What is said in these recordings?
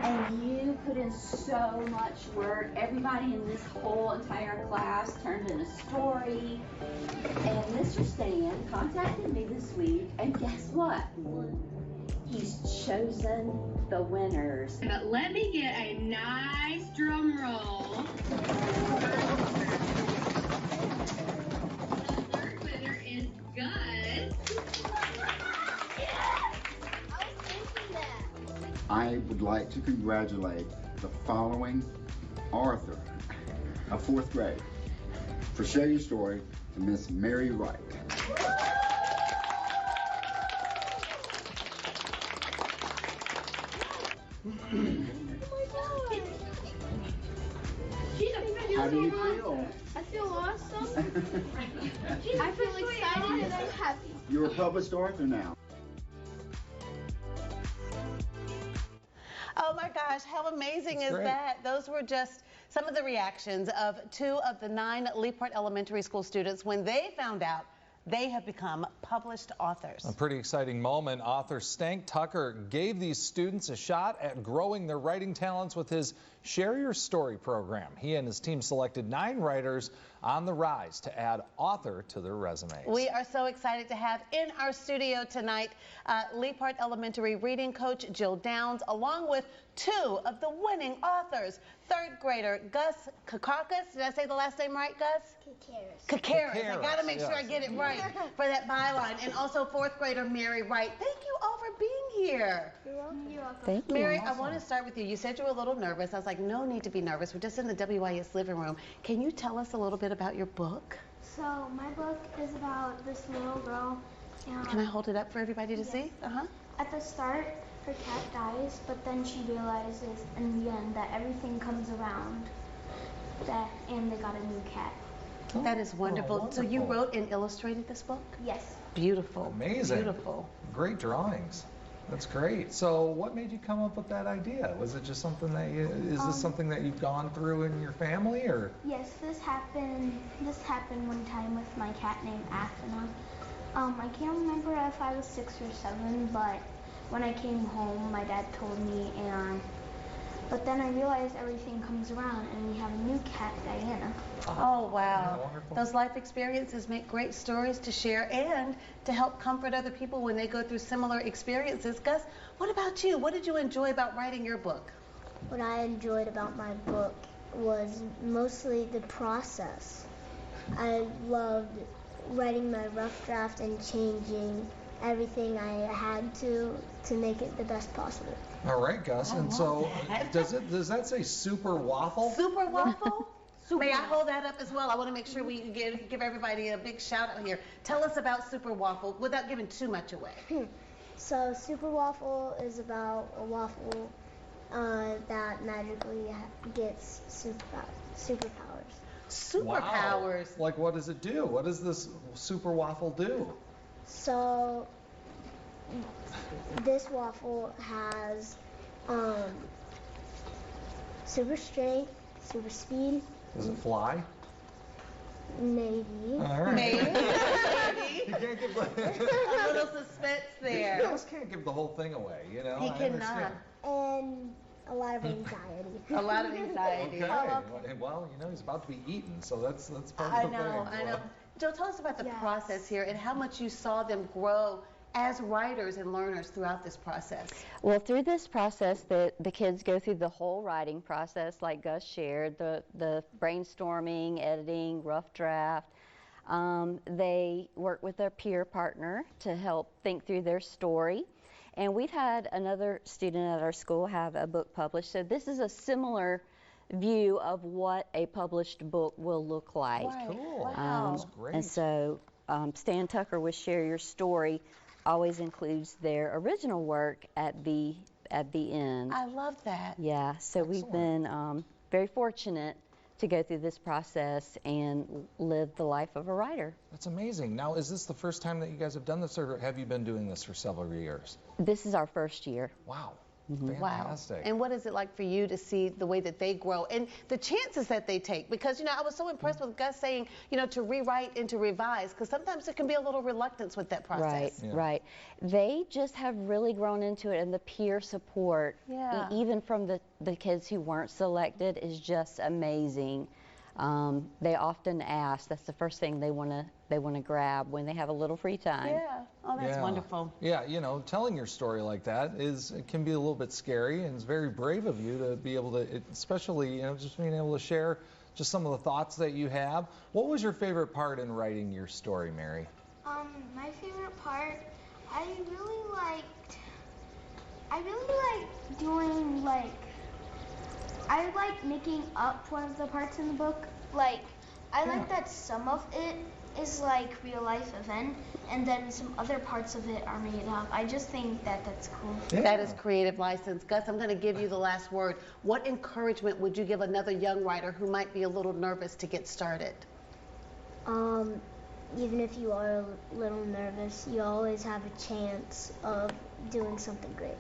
And you put in so much work. Everybody in this whole entire class turned in a story. And Mr. Stan contacted me this week, and guess what? He's chosen the winners. But let me get a nice drum roll. The third winner is Gus. I would like to congratulate the following Arthur of 4th grade for Share Your Story to Miss Mary Wright. How do you feel? I feel awesome. I feel excited and I'm happy. You're a published author now. Oh my gosh, how amazing is that? Those were just some of the reactions of 2 of the 9 Leapart Elementary School students when they found out they have become published authors. A pretty exciting moment. Author Stank Tucker gave these students a shot at growing their writing talents with his Share Your Story program. He and his team selected 9 writers on the rise to add author to their resumes. We are so excited to have in our studio tonight Leapart Elementary reading coach Jill Downs, along with 2 of the winning authors. 3rd grader Gus Kakakas. Did I say the last name right, Gus? Kakaris. I got to make sure I get it right for that byline. And also 4th grader Mary Wright. Thank you all for being here. You're welcome. You're welcome. Thank you. Mary, I want to start with you. You said you were a little nervous. I was like, no need to be nervous. We're just in the WIS living room. Can you tell us a little bit about your book? So my book is about this little girl. Can I hold it up for everybody to see? At the start, her cat dies, but then she realizes in the end that everything comes around, and they got a new cat. That is wonderful. So you wrote and illustrated this book? Yes. Beautiful. Amazing. Beautiful. Great drawings. That's great. So what made you come up with that idea? Was it just something that is this something that you've gone through in your family, or? Yes, this happened one time with my cat named Athena. I can't remember if I was 6 or 7, but when I came home, my dad told me, but then I realized everything comes around, and we have a new cat, Diana. Oh, wow. Those life experiences make great stories to share and to help comfort other people when they go through similar experiences. Gus, what about you? What did you enjoy about writing your book? What I enjoyed about my book was mostly the process. I loved writing my rough draft and changing everything I had to make it the best possible. All right, Gus. And so does that say super waffle? Super waffle? May I hold that up as well? I want to make sure we give everybody a big shout out here. Tell us about Super Waffle without giving too much away. So Super Waffle is about a waffle that magically gets superpowers. Superpowers? Wow. Like, what does it do? What does this Super Waffle do? So this waffle has super strength, super speed. Does it fly? Maybe. All right. Maybe. You can't give a little suspense there. You just can't give the whole thing away, you know? He cannot. And a lot of anxiety. A lot of anxiety. Okay. Well, you know, he's about to be eaten, so that's part of the thing. I know. Jill, tell us about the process here and how much you saw them grow as writers and learners throughout this process. Well, through this process, the kids go through the whole writing process, like Gus shared, the brainstorming, editing, rough draft. They work with their peer partner to help think through their story. And we've had another student at our school have a book published, so this is a similar view of what a published book will look like. Right. Cool. Wow. That's great. And so Stan Tucker with Share Your Story always includes their original work at the end. I love that. Yeah, so we've been very fortunate to go through this process and live the life of a writer. That's amazing. Now, is this the first time that you guys have done this, or have you been doing this for several years? This is our first year. Wow. Fantastic. And what is it like for you to see the way that they grow and the chances that they take? Because, I was so impressed with Gus saying, to rewrite and to revise, because sometimes there can be a little reluctance with that process. Right. They just have really grown into it, and the peer support, even from the kids who weren't selected, is just amazing. They often ask. That's the first thing they want to grab when they have a little free time. Yeah. Oh, that's wonderful. Yeah, telling your story like that it can be a little bit scary, and it's very brave of you to be able to, especially, just being able to share just some of the thoughts that you have. What was your favorite part in writing your story, Mary? My favorite part, I really liked doing I like making up one of the parts in the book. I like that some of it is real life event, and then some other parts of it are made up. I just think that that's cool. Yeah. That is creative license. Gus, I'm going to give you the last word. What encouragement would you give another young writer who might be a little nervous to get started? Even if you are a little nervous, you always have a chance of doing something great.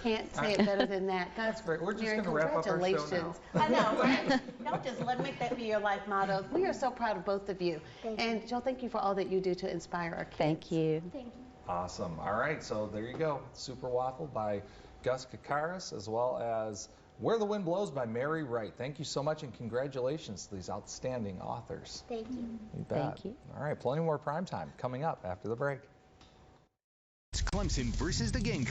Can't say it better than that. That's great. We're just Mary, going to wrap up our show now. congratulations. I know, right? Don't just make that be your life motto. We are so proud of both of you. Thank and you. Jill, thank you for all that you do to inspire our kids. Thank you. Thank you. Awesome. All right, so there you go. Super Waffle by Gus Kakaris, as well as Where the Wind Blows by Mary Wright. Thank you so much, and congratulations to these outstanding authors. Thank you. You bet. Thank you. All right, plenty more prime time coming up after the break. It's Clemson versus the Gamecocks.